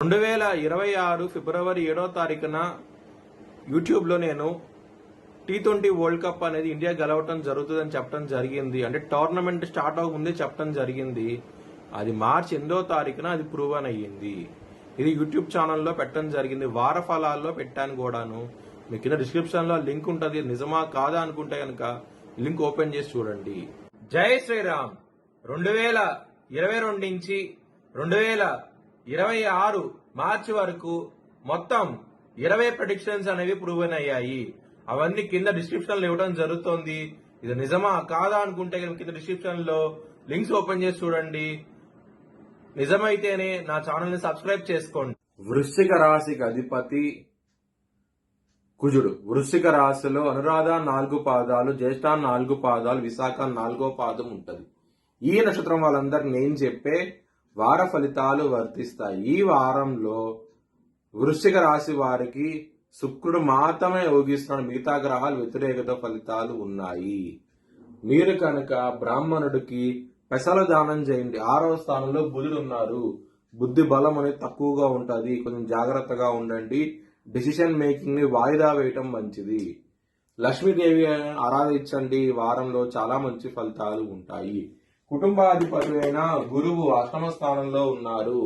2026 ఫిబ్రవరి 7వ తారీఖున యూట్యూబ్లో నేను T20 వరల్డ్ కప్ అనేది ఇండియా గెలవటం జరుగుతుందని చెప్పడం జరిగింది. అంటే టోర్నమెంట్ స్టార్ట్ అవ్వకముందే చెప్పడం జరిగింది. అది మార్చి 8వ తారీఖున అది ప్రూవన్ అయ్యింది. ఇది యూట్యూబ్ ఛానల్లో పెట్టడం జరిగింది. వార ఫలాల్లో పెట్టాను కూడాను. మీ కింద డిస్క్రిప్షన్లో లింక్ ఉంటుంది. నిజమా కాదా అనుకుంటే కనుక లింక్ ఓపెన్ చేసి చూడండి. జై శ్రీరామ్. 2022 నుంచి 2026 మార్చి వరకు మొత్తం 20 ప్రెడిక్షన్స్ అనేవి ప్రూవెన్ అయ్యాయి. అవన్నీ కింద డిస్క్రిప్షన్ లో ఇవ్వడం జరుగుతోంది. ఇది నిజమా కాదా అనుకుంటే కింద డిస్క్రిప్షన్ లో లింక్స్ ఓపెన్ చేసి చూడండి. నిజమైతేనే నా ఛానల్ ని సబ్స్క్రైబ్ చేసుకోండి. వృశ్చిక రాశికి అధిపతి కుజుడు. వృశ్చిక రాశిలో అనురాధ 4 పాదాలు, జ్యేష్ఠ 4 పాదాలు, విశాఖ 4వ పాదం ఉంటది. ఈ నక్షత్రం వాళ్ళందరికి నేను చెప్పే వార ఫలితాలు వర్తిస్తాయి. ఈ వారంలో వృశ్చిక రాశి వారికి శుక్రుడు మాత్రమే యోగిస్తున్నాడు. మిగతా గ్రహాలు వ్యతిరేకత ఫలితాలు ఉన్నాయి. మీరు కనుక బ్రాహ్మణుడికి పెసల దానం చేయండి. 6వ స్థానంలో బుధుడు ఉన్నారు. బుద్ధి బలం అనేది తక్కువగా ఉంటది. కొంచెం జాగ్రత్తగా ఉండండి. డిసిషన్ మేకింగ్ ని వాయిదా వేయటం మంచిది. లక్ష్మీదేవి ఆరాధించండి. వారంలో చాలా మంచి ఫలితాలు ఉంటాయి. కుటుంబాధిపతి అయిన గురువు 8వ స్థానంలో ఉన్నారు.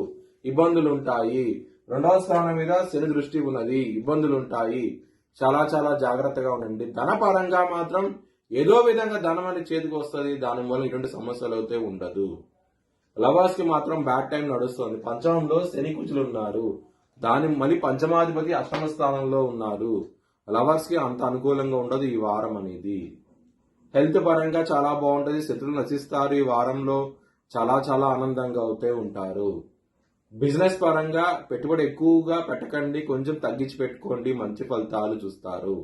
ఇబ్బందులుంటాయి. 2వ స్థానం మీద శని దృష్టి ఉన్నది. ఇబ్బందులుంటాయి. చాలా చాలా జాగ్రత్తగా ఉండండి. ధనపరంగా మాత్రం ఏదో విధంగా ధనం అనేది చేతికి వస్తుంది. దానివల్ల ఇటువంటి సమస్యలు అయితే ఉండదు. లవర్స్ కి మాత్రం బ్యాడ్ టైం నడుస్తుంది. పంచమంలో శని కుజులు ఉన్నారు. దాని మళ్ళీ పంచమాధిపతి 8వ స్థానంలో ఉన్నారు. లవర్స్ కి అంత అనుకూలంగా ఉండదు ఈ వారం అనేది. హెల్త్ పరంగా చాలా బాగుంటది. శత్రువులు నశిస్తారు. ఈ వారంలో చాలా చాలా ఆనందంగా అవుతూ ఉంటారు. బిజినెస్ పరంగా పెట్టుబడి ఎక్కువగా పెట్టకండి. కొంచెం తగ్గించి పెట్టుకోండి. మంచి ఫలితాలు చూస్తారు.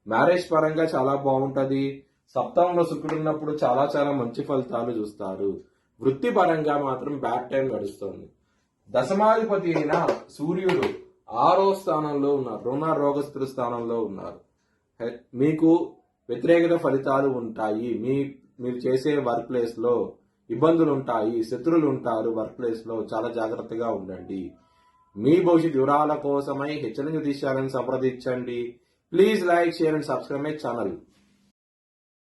మ్యారేజ్ పరంగా చాలా బాగుంటది. సప్తమంలో శుక్రుడు ఉన్నప్పుడు చాలా చాలా మంచి ఫలితాలు చూస్తారు. వృత్తి పరంగా మాత్రం బ్యాడ్ టైం నడుస్తుంది. దశమాధిపతి అయిన సూర్యుడు 6వ స్థానంలో ఉన్నారు. రుణ రోగస్థిర స్థానంలో ఉన్నారు. మీకు వ్యతిరేకత ఫలితాలు ఉంటాయి. మీరు చేసే వర్క్ ప్లేస్ లో ఇబ్బందులు ఉంటాయి. శత్రువులు ఉంటారు. వర్క్ ప్లేస్ లో చాలా జాగ్రత్తగా ఉండండి. మీ భవిష్యత్ వివరాల కోసమై హెచ్చరిక దిశాలను సంప్రదించండి. Please like, share and subscribe my channel.